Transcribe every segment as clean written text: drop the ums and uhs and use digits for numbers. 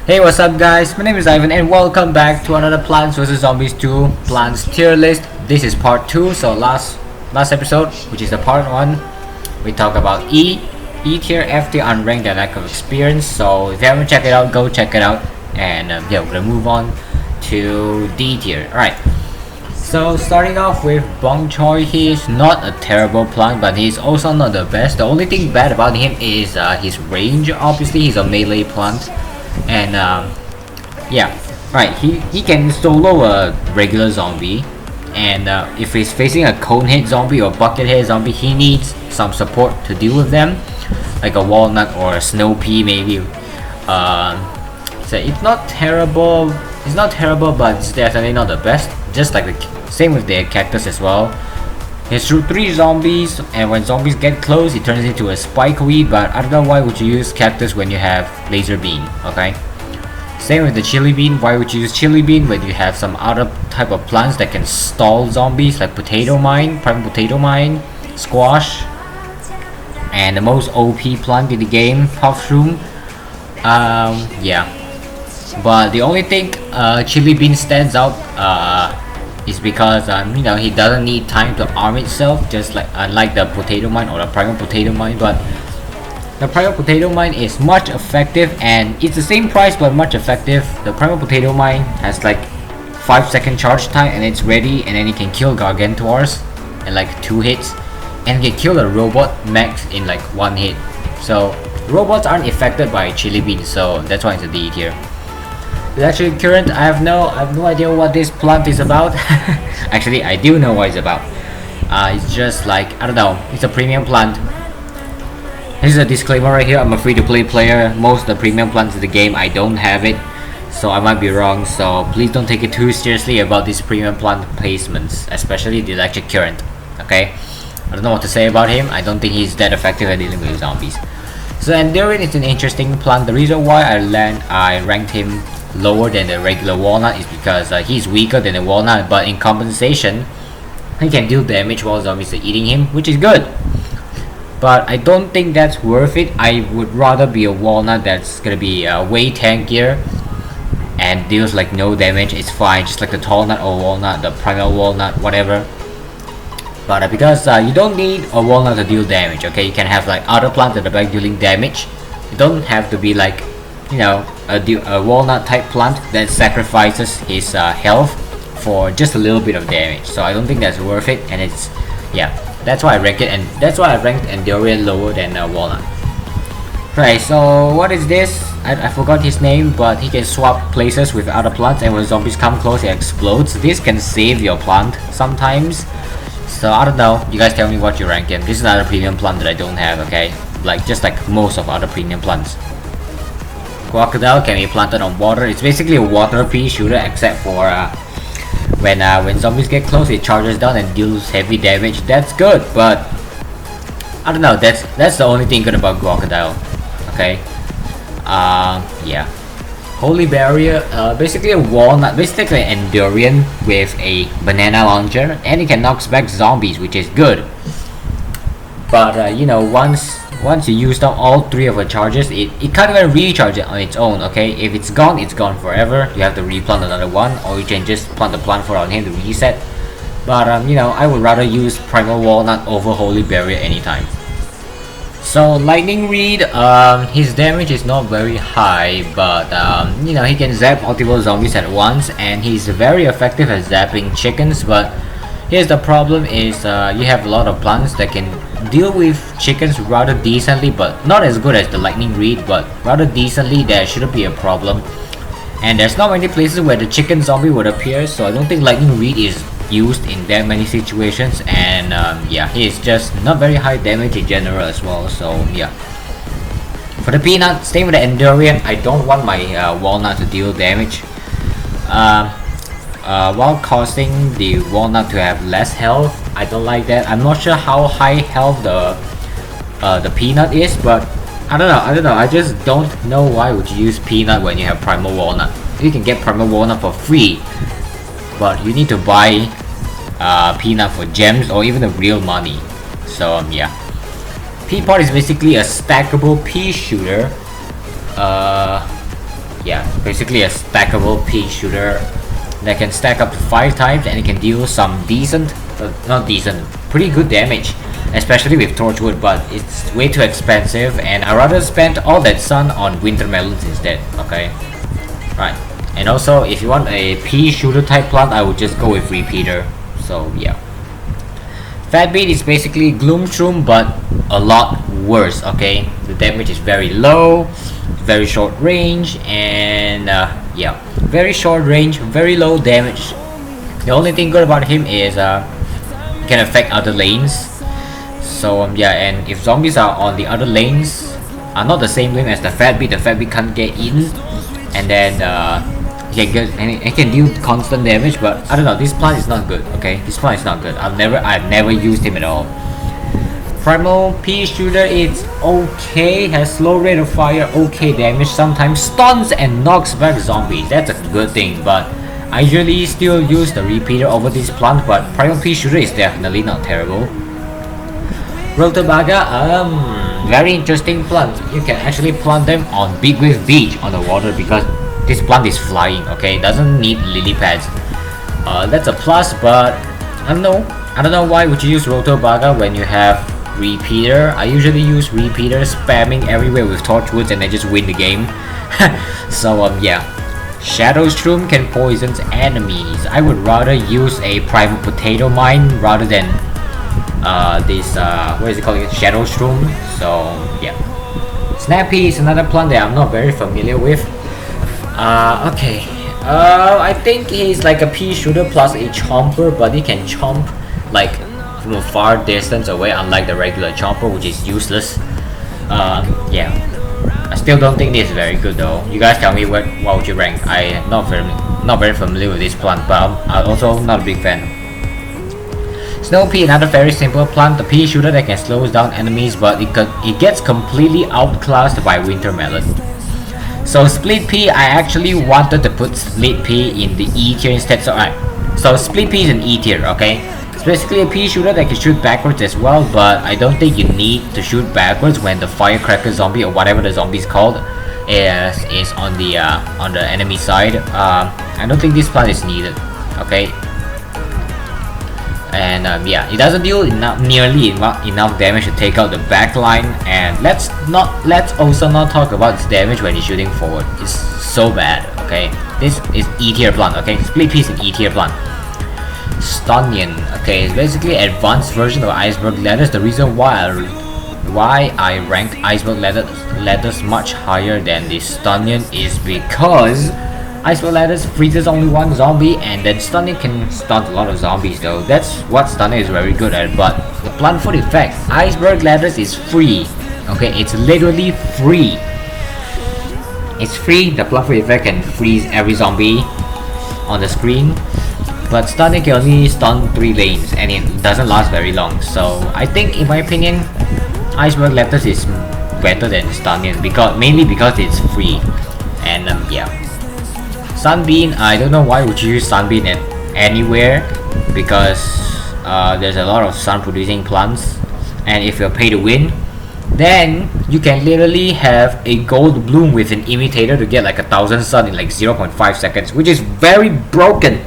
Hey, what's up guys? My name is Ivan and welcome back to another Plants vs Zombies 2 Plants tier list. This is part 2, so last episode, which is the part 1, we talk about E tier, F tier, unranked and lack of experience. So if you haven't checked it out, go check it out. And yeah, we're gonna move on to D tier. Alright, so starting off with Bong Choy, he's not a terrible plant, but he's also not the best. The only thing bad about him is his range. Obviously, he's a melee plant. And yeah, right, he can solo a regular zombie, and if he's facing a cone head zombie or bucket head zombie, he needs some support to deal with them, like a walnut or a snow pea maybe. So it's not terrible, but it's definitely not the best. Just like the same with the cactus as well. There's 3 zombies, and when zombies get close, it turns into a spike weed. But I don't know why would you use cactus when you have laser beam. Okay. Same with the chili bean. Why would you use chili bean when you have some other type of plants that can stall zombies, like potato mine, primal potato mine, squash, and the most OP plant in the game, mushroom. Yeah. But the only thing chili bean stands out is because you know, he doesn't need time to arm itself, just like unlike the potato mine or the primal potato mine. But the primal potato mine is much effective, and it's the same price but much effective. The primal potato mine has like 5-second charge time, and it's ready, and then it can kill gargantuars in like 2 hits, and can kill a robot max in like 1 hit. So robots aren't affected by chili beans, so that's why it's a D tier. Actually, current, I have no idea what this plant is about. Actually, I do know what it's about. It's just like, I don't know, it's a premium plant. This is a disclaimer right here. I'm a free-to-play player. Most of the premium plants in the game, I don't have it, so I might be wrong. So please don't take it too seriously about these premium plant placements, especially the electric current. Okay, I don't know what to say about him. I don't think he's that effective at dealing with zombies. So Enduring is an interesting plant. The reason why I ranked him lower than the regular walnut is because he's weaker than the walnut, but in compensation, he can deal damage while zombies are eating him, which is good. But I don't think that's worth it. I would rather be a walnut that's gonna be way tankier and deals like no damage. It's fine, just like the tall nut or walnut, the primal walnut, whatever. But because you don't need a walnut to deal damage, okay? You can have like other plants at the back dealing damage. You don't have to be like, you know, a walnut type plant that sacrifices his health for just a little bit of damage. So I don't think that's worth it, and it's, yeah, that's why I rank it, and that's why I ranked Endurian lower than walnut. Right, so what is this? I forgot his name, but he can swap places with other plants, and when zombies come close, it explodes. This can save your plant sometimes. So I don't know, you guys tell me what you rank him. This is another premium plant that I don't have, okay? Like, just like most of other premium plants. Crocodile can be planted on water. It's basically a water pea shooter, except for when zombies get close, it charges down and deals heavy damage. That's good, but I don't know. That's the only thing good about Crocodile. Okay. Yeah. Holy Barrier, basically a walnut, basically an Endurian with a banana launcher, and it can knock back zombies, which is good. But you know, once you used up all 3 of the charges, it can't even recharge it on its own, okay? If it's gone forever. You have to replant another one, or you can just plant the plant for on him to reset. But you know, I would rather use Primal Walnut over Holy Barrier anytime. So Lightning Reed, his damage is not very high, but you know, he can zap multiple zombies at once, and he's very effective at zapping chickens. But here's the problem is you have a lot of plants that can deal with chickens rather decently, but not as good as the Lightning Reed, but rather decently. There shouldn't be a problem. And there's not many places where the chicken zombie would appear, so I don't think Lightning Reed is used in that many situations. And yeah, he is just not very high damage in general as well, so yeah. For the peanut, same with the Endurian, I don't want my walnut to deal damage. While causing the walnut to have less health, I don't like that. I'm not sure how high health the peanut is, but I don't know. I just don't know why would you use peanut when you have primal walnut. You can get primal walnut for free, but you need to buy peanut for gems or even the real money. So yeah. Peapod is basically a stackable pea shooter. yeah, basically a stackable pea shooter that can stack up to 5 times, and it can deal some decent, not decent, pretty good damage, especially with torchwood, but it's way too expensive, and I rather spend all that sun on winter melons instead. Okay, right. And also, if you want a pea shooter type plant, I would just go with repeater. So yeah, fat beet is basically gloom shroom, but a lot worse. Okay, the damage is very low, very short range, and yeah, very short range, very low damage. The only thing good about him is he can affect other lanes. So yeah, and if zombies are on the other lanes, are not the same lane as the fat beet can't get in, and then he can deal constant damage. But I don't know, this plant is not good. Okay, this plant is not good. I've never used him at all. Primal P Shooter, it's okay, has slow rate of fire, okay damage, sometimes stuns and knocks back zombies. That's a good thing, but I usually still use the repeater over this plant. But Primal P Shooter is definitely not terrible. Rotabaga, very interesting plant. You can actually plant them on Big Wave Beach on the water because this plant is flying. Okay, doesn't need lily pads. That's a plus, but I don't know why would you use Rotabaga when you have repeater. I usually use repeater, spamming everywhere with torchwoods, and then just win the game. So yeah, Shadow Shroom can poison enemies. I would rather use a Primal Potato Mine rather than this what is it called, Shadow Shroom. So yeah, Snappy is another plant that I'm not very familiar with. Okay, I think he's like a pea shooter plus a chomper, but he can chomp like from a far distance away, unlike the regular chomper, which is useless. Yeah, I still don't think this is very good though. You guys tell me what would you rank? I'm not very familiar with this plant, but I'm also not a big fan. Snow Pea, another very simple plant, the pea shooter that can slow down enemies, but it gets completely outclassed by Winter Melon. So Split Pea, I actually wanted to put Split Pea in the E tier instead. So Split Pea is an E tier, okay? It's basically a pea shooter that can shoot backwards as well, but I don't think you need to shoot backwards when the firecracker zombie or whatever the zombie is called is on the enemy side. I don't think this plant is needed, okay? And yeah, it doesn't deal nearly enough damage to take out the back line. And let's also not talk about its damage when you're shooting forward. It's so bad. Okay, this is E tier plant. Okay, Split Pea is an E tier plant. Stunnion. Okay, it's basically an advanced version of Iceberg Ladders. The reason why I ranked Iceberg Ladders much higher than the Stunnion is because Iceberg Ladders freezes only one zombie, and then Stunning can stun a lot of zombies though. That's what Stunning is very good at. But the plant foot effect, Iceberg Ladders is free. Okay, it's literally free. It's free. The plant foot effect can freeze every zombie on the screen, but Stunning can only stun 3 lanes, and it doesn't last very long. So I think, in my opinion, Iceberg Ladders is better than Stunning mainly because it's free. And yeah. Sunbeam, I don't know why would you use Sunbeam anywhere, because there's a lot of sun producing plants, and if you're pay to win, then you can literally have a gold bloom with an imitator to get like 1,000 sun in like 0.5 seconds, which is very broken.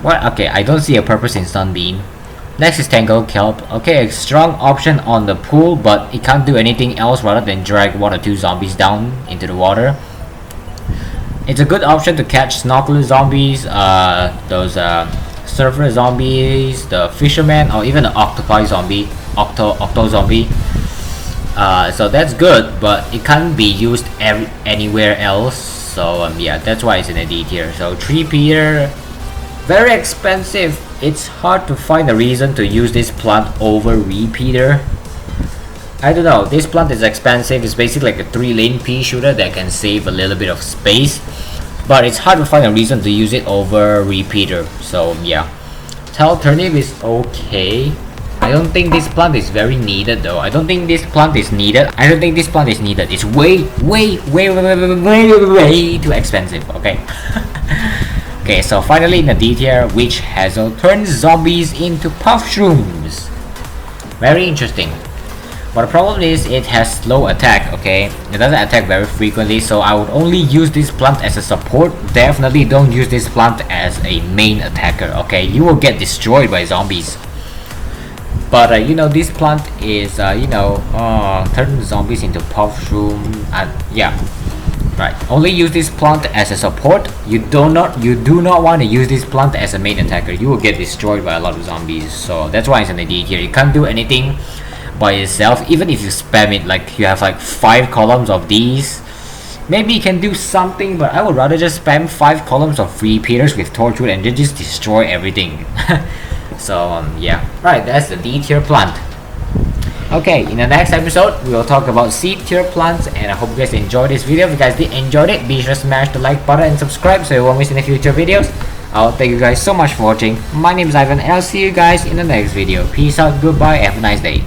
What? Okay, I don't see a purpose in Sunbeam. Next is Tango Kelp. Okay, a strong option on the pool, but it can't do anything else rather than drag 1 or 2 zombies down into the water. It's a good option to catch snorkeler zombies, those surfer zombies, the fisherman, or even the octopi zombie, octo zombie. So that's good, but it can't be used anywhere else. So yeah, that's why it's in a D tier. So Tree Peter, very expensive. It's hard to find a reason to use this plant over Repeater. I don't know, this plant is expensive. It's basically like a 3-lane pea shooter that can save a little bit of space, but it's hard to find a reason to use it over Repeater. So yeah, Tall Turnip is okay. I don't think this plant is very needed though. I don't think this plant is needed. It's way too expensive. Okay. Okay, so finally in the D tier, Witch Hazel turns zombies into puff shrooms. Very interesting. But the problem is it has slow attack, okay? It doesn't attack very frequently, so I would only use this plant as a support. Definitely don't use this plant as a main attacker, okay? You will get destroyed by zombies. But you know, this plant is turn zombies into mushroom, and yeah, right. Only use this plant as a support. You do not want to use this plant as a main attacker. You will get destroyed by a lot of zombies. So that's why it's an idiot here. You can't do anything by yourself. Even if you spam it, like you have like 5 columns of these, maybe you can do something. But I would rather just spam 5 columns of repeaters with torchwood and just destroy everything. So yeah, right, that's the D tier plant. Okay, in the next episode we will talk about C tier plants, and I hope you guys enjoyed this video. If you guys did enjoy it, be sure to smash the like button and subscribe so you won't miss any future videos. I'll thank you guys so much for watching. My name is Ivan and I'll see you guys in the next video. Peace out, goodbye, have a nice day.